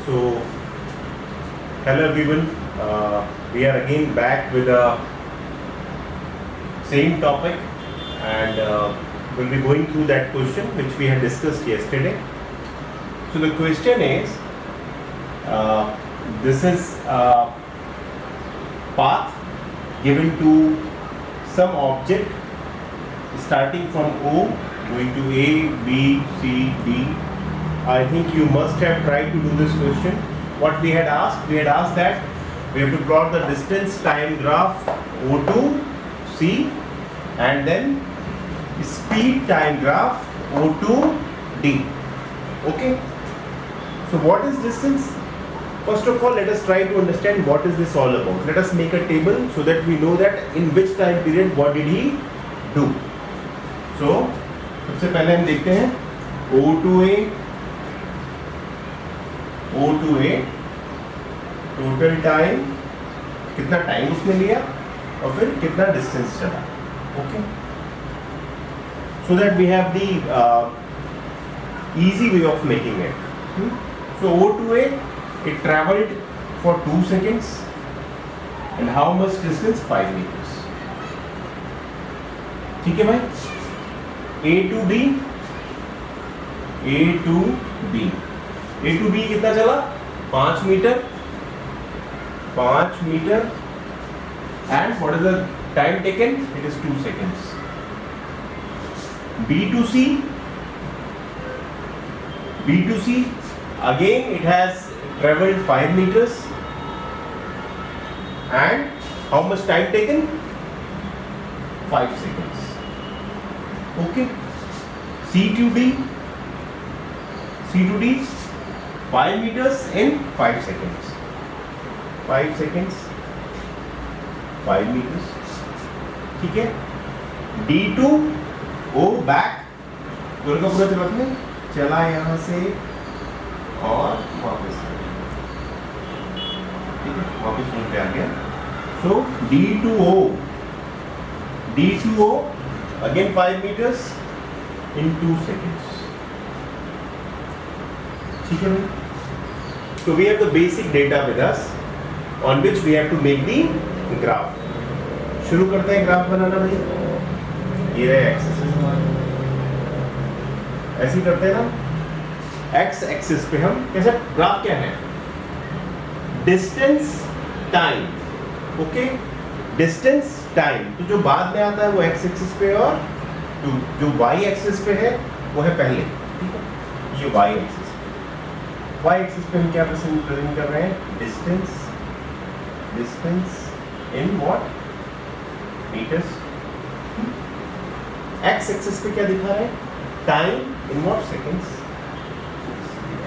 So, hello everyone. We are again back with the same topic, and we'll be going through that question which we had discussed yesterday. So the question is, this is a path given to some object starting from O, going to A, B, C, D. I think you must have tried to do this question. What we had asked that we have to plot the distance time graph O to C, and then speed time graph O to D. Okay. So what is distance? First of all, let us try to understand what is this all about. Let us make a table so that we know that in which time period what did he do. So सबसे पहले हम देखते हैं O to A total time, कितना time उसने लिया और फिर कितना डिस्टेंस चला. Okay, so that we have the easy way of making it. So O to A, it traveled for 2 seconds, and how much distance? 5 meters. ठीक है भाई. A to B कितना चला? 5 metre. And what is the time taken? It is 2 seconds. B to C, again it has traveled 5 meters. And how much time taken? 5 seconds. Okay. C to D, 5 meters in 5 seconds. 5 seconds, 5 meters. ठीक है. D to O back, पूरा का पूरा चला में चला यहाँ से और वापस, ठीक है, वापस वहीं पे आ गया. So D to O, again 5 meters in 2 seconds. ठीक है. So we have the basic data with us on which we have to make the graph. शुरू करते हैं ग्राफ बनाना भाई. ये है एक्सिस, ऐसे ही करते हैं ना. एक्स एक्सिस पे हम कैसे ग्राफ क्या है? Distance time. Okay, distance time. तो जो बाद में आता है वो एक्स एक्सिस पे, और जो वाई एक्सिस पे है वो है पहले. ठीक है, ये वाई एक्सिस. वाई एक्सिस पे हम क्या प्रेजेंट कर रहे हैं? Distance in what? Metres. X axis पे क्या दिखा रहे हैं? Time in what? Seconds.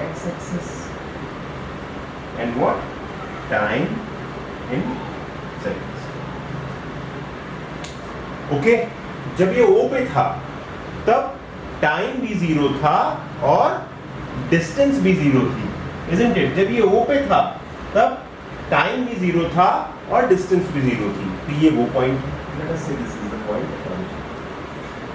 X axis and what? Time in seconds. Okay, जब ये O पे था तब टाइम भी 0 था और डिस्टेंस भी 0 थी, isn't it? जब ये O पे था तब टाइम भी 0 था और डिस्टेंस भी 0 थी. तो ये वो पॉइंट है. Let us say this is the point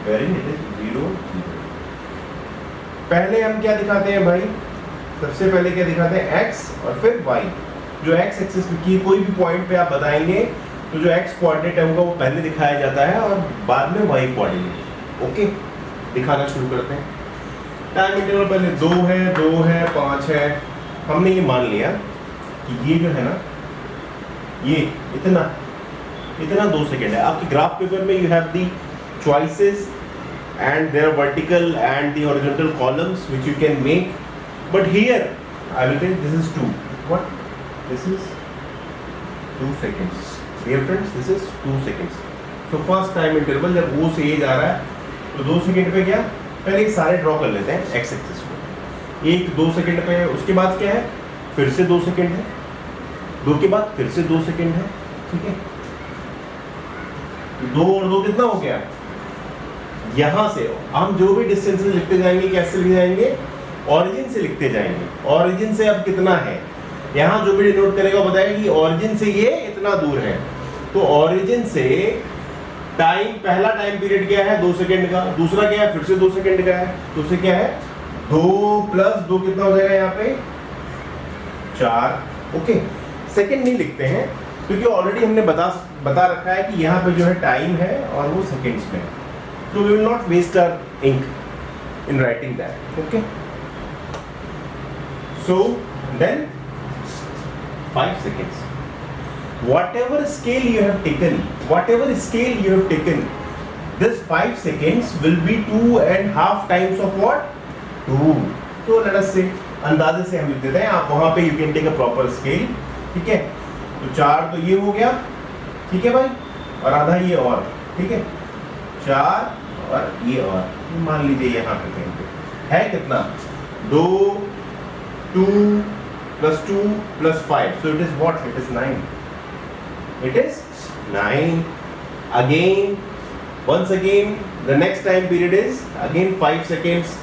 wherein it is 0, 0. पहले हम क्या दिखाते हैं भाई? सबसे पहले क्या दिखाते हैं? x और फिर y. जो x एक्सिस की कोई भी पॉइंट पे आप बताएंगे तो जो x कोऑर्डिनेट है वो पहले दिखाया जाता है और बाद में y कोऑर्डिनेट. ओके, दिखाना शुरू करते हैं. टाइम इंटरवल पहले 2 है 5 है. हमने ये मान लिया कि ये जो है ना, ये इतना 2 सेकेंड है. आपके ग्राफ पेपर में you have the choices and there are vertical and the horizontal columns which you can make, but here I will tell this is 2. What? This is 2 seconds. Dear friends, this is 2 seconds. So first time interval जब O से A जा रहा है तो 2 second पे क्या? पहले ये सारे ड्रॉ कर लेते हैं एक्स एक्सिस को. 1-2 सेकेंड पे, उसके बाद क्या है? फिर से 2 सेकेंड है, 2 के बाद फिर से 2 सेकेंड है. ठीक है, 2 और 2 कितना हो गया? यहाँ से हम जो भी डिस्टेंस लिखते जाएंगे कैसे लिख जाएंगे? ऑरिजिन से लिखते जाएंगे. ऑरिजिन से अब कितना है? यहाँ जो भी डिनोट करेगा बताएगा कि ऑरिजिन से ये इतना दूर है. तो ऑरिजिन से टाइम, पहला टाइम पीरियड क्या है 2 सेकंड का, दूसरा क्या है फिर से 2 सेकंड का है, तो उसे क्या है 2 + 2 कितना हो जाएगा यहाँ पे 4। ओके, सेकेंड नहीं लिखते हैं क्योंकि ऑलरेडी हमने बता रखा है कि यहाँ पे जो है टाइम है और वो सेकेंड्स में, so we will not waste our ink in writing that. Okay, so then 5 seconds. Whatever scale you have taken, this 5 seconds will be 2.5 times of what? 2. So let us say, अंदाजे से हम लिख देते हैं, आप वहां पे you can take a proper scale. ठीक है, तो 4 तो ये हो गया, ठीक है भाई, और आधा ये और, ठीक है, 4 और ये और, मान लीजिए यहाँ पे कहीं पे है कितना, 2 plus 2 plus 5, so it is what? It is 9. It is 9. Again, once again, the next time period is again 5 seconds.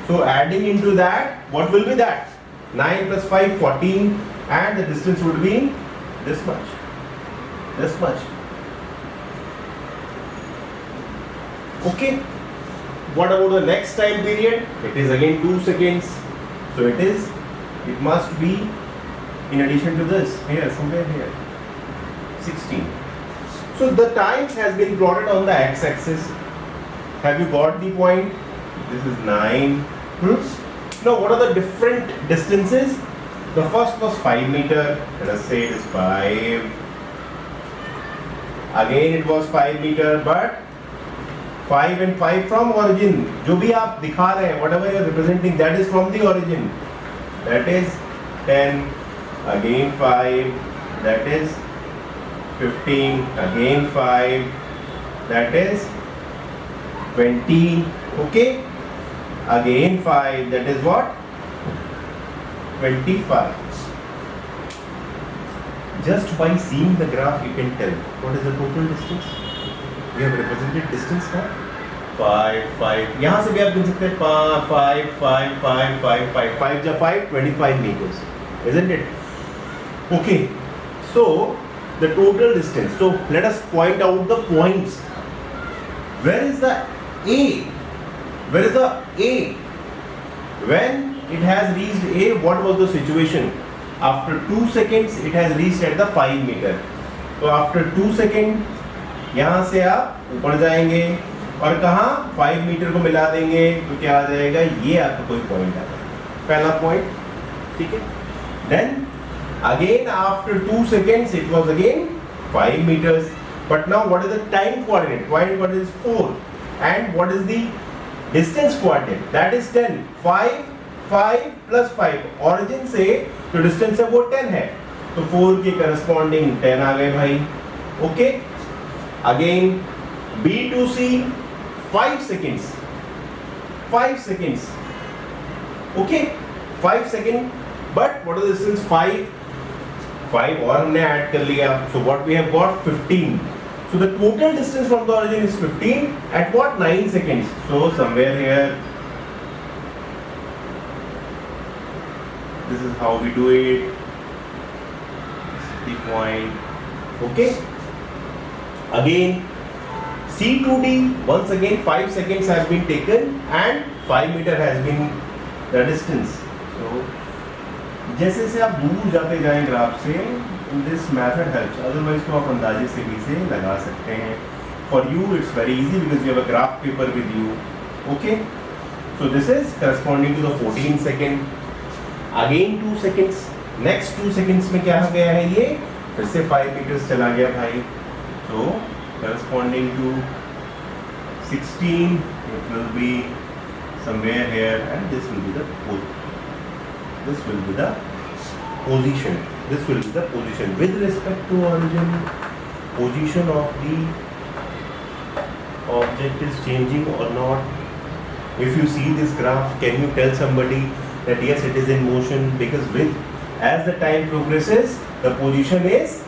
So adding into that, what will be that? 9 plus 5, 14, and the distance would be this much. This much. Okay. What about the next time period? It is again 2 seconds. So it must be in addition to this, here, somewhere here, 16. So the time has been plotted on the x-axis. Have you got the point? This is 9. Now what are the different distances? The first was 5 meter. Let us say it is 5. Again it was 5 meter, but 5 and 5 from origin. जो भी आप दिखा रहे हैं, whatever you are representing, that is from the origin. That is 10. Again 5. That is 15. Again 5. That is 20. Okay. Again 5. That is what? 25. Just by seeing the graph, you can tell what is the total distance. We have represented distance now. 5, 5. यहाँ से भी आप देख सकते हैं 5, 5, 5, 5, 5, 5, 5 जा 5, 25 meters, isn't it? Okay. So the total distance. So let us point out the points. Where is the A? Where is the A? When it has reached A, what was the situation? After 2 seconds, it has reached at the 5 meter. So after 2 seconds, यहाँ से आप ऊपर जाएंगे और कहाँ 5 metre को मिला देंगे तो क्या आ जाएगा, ये आपका कोई पॉइंट आ जाएगा, पहला पॉइंट, ठीक है. Then again after 2 seconds it was again 5 meters, but now what is the time coordinate? Point coordinate is 4, and what is the distance coordinate? That is 10. 5 5 plus 5, origin से जो distance है वो 10 है, तो 4 के corresponding 10 आ गए भाई. Okay. Again B to C 5 seconds. 5 seconds. Okay. 5 seconds. But what is the distance? 5. 5 और हमने ऐड कर लिया. So what we have got? 15. So the total distance from the origin is 15 at what? 9 seconds. So somewhere here. This is how we do it. This is the point. Okay. Again, C to D. Once again, 5 seconds has been taken and 5 meter has been the distance. So जैसे जैसे आप दूर जाते जाएं graph से, this method helps. Otherwise तो आप अंदाजे से भी इसे लगा सकते हैं. For you it's very easy because you have a graph paper with you. Okay. So this is corresponding to the 14 second. Again 2 seconds. Next 2 seconds में क्या हो गया है, ये फिर से 5 meters चला गया भाई. So corresponding to 16, it will be somewhere here, and this will be the position. This will be the position with respect to origin. Position of the object is changing or not. If you see this graph, can you tell somebody that yes, it is in motion? Because as the time progresses, the position is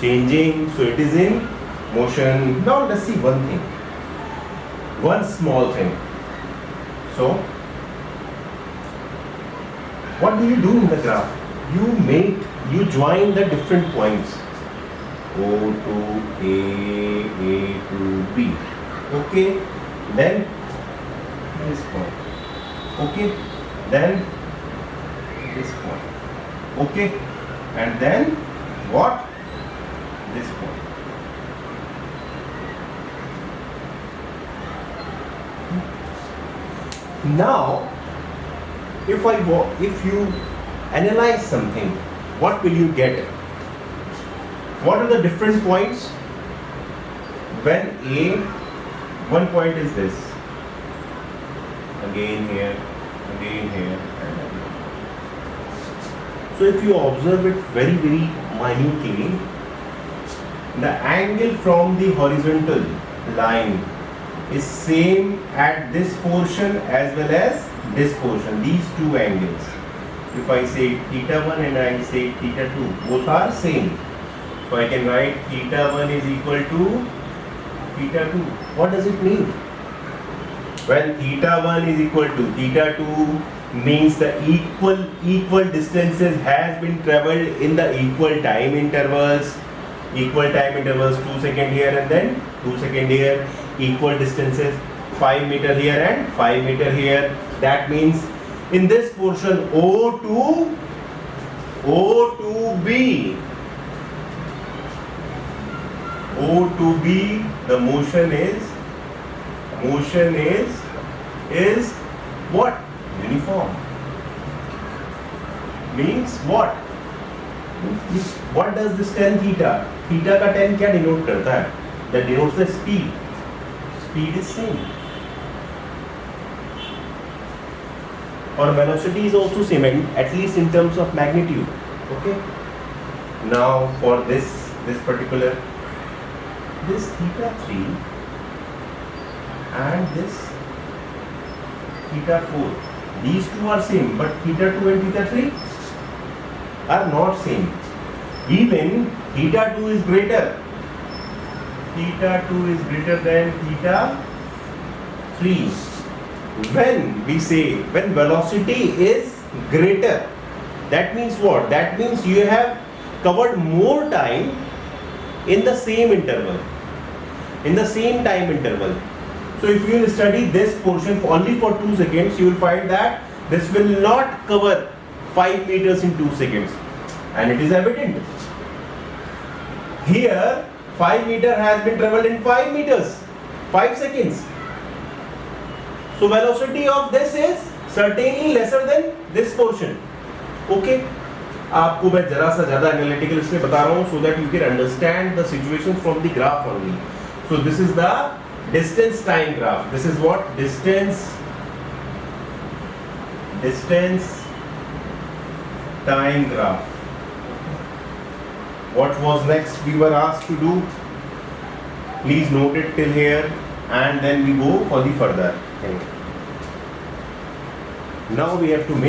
changing, so it is in motion. Now let's see one thing, one small thing. So what do you do in the graph? You join the different points, O to A to B. Okay. Then this point. Okay. Then this point. Okay, and then what? This point. Now, if you analyze something, what will you get? What are the different points? When one point is this, again here, and again. So if you observe it very minutely, the angle from the horizontal line is same at this portion as well as this portion, these two angles. If I say theta 1 and I say theta 2, both are same. So I can write theta 1 is equal to theta 2. What does it mean? When theta 1 is equal to theta 2 means the equal distances has been traveled in the equal time intervals. 2 seconds here and then 2 seconds here. Equal distances 5 meter here and 5 meter here. That means in this portion O to B, the motion is what? Uniform. Means what? What does this tan theta? Theta का tan क्या denote करता है? That denotes the speed. Speed is same. Or velocity is also same, at least in terms of magnitude. Okay. Now for this particular, this theta 3 and this theta 4, these two are same, but theta 2 and theta 3 are not same. Even theta 2 is greater. Theta 2 is greater than theta 3. When we say when velocity is greater, that means what? That means you have covered more time in the same interval, in the same time interval. So if you will study this portion only for 2 seconds, you will find that this will not cover 5 meters in 2 seconds, and it is evident. Here 5 meter has been traveled in 5 meters, 5 seconds. So velocity of this is certainly lesser than this portion. Okay. आपको मैं जरा सा ज़्यादा analytical इसलिए बता रहा हूँ so that you can understand the situation from the graph only. So this is the distance time graph. This is what? Distance time graph. What was next we were asked to do? Please note it till here and then we go for the further thing. Now we have to make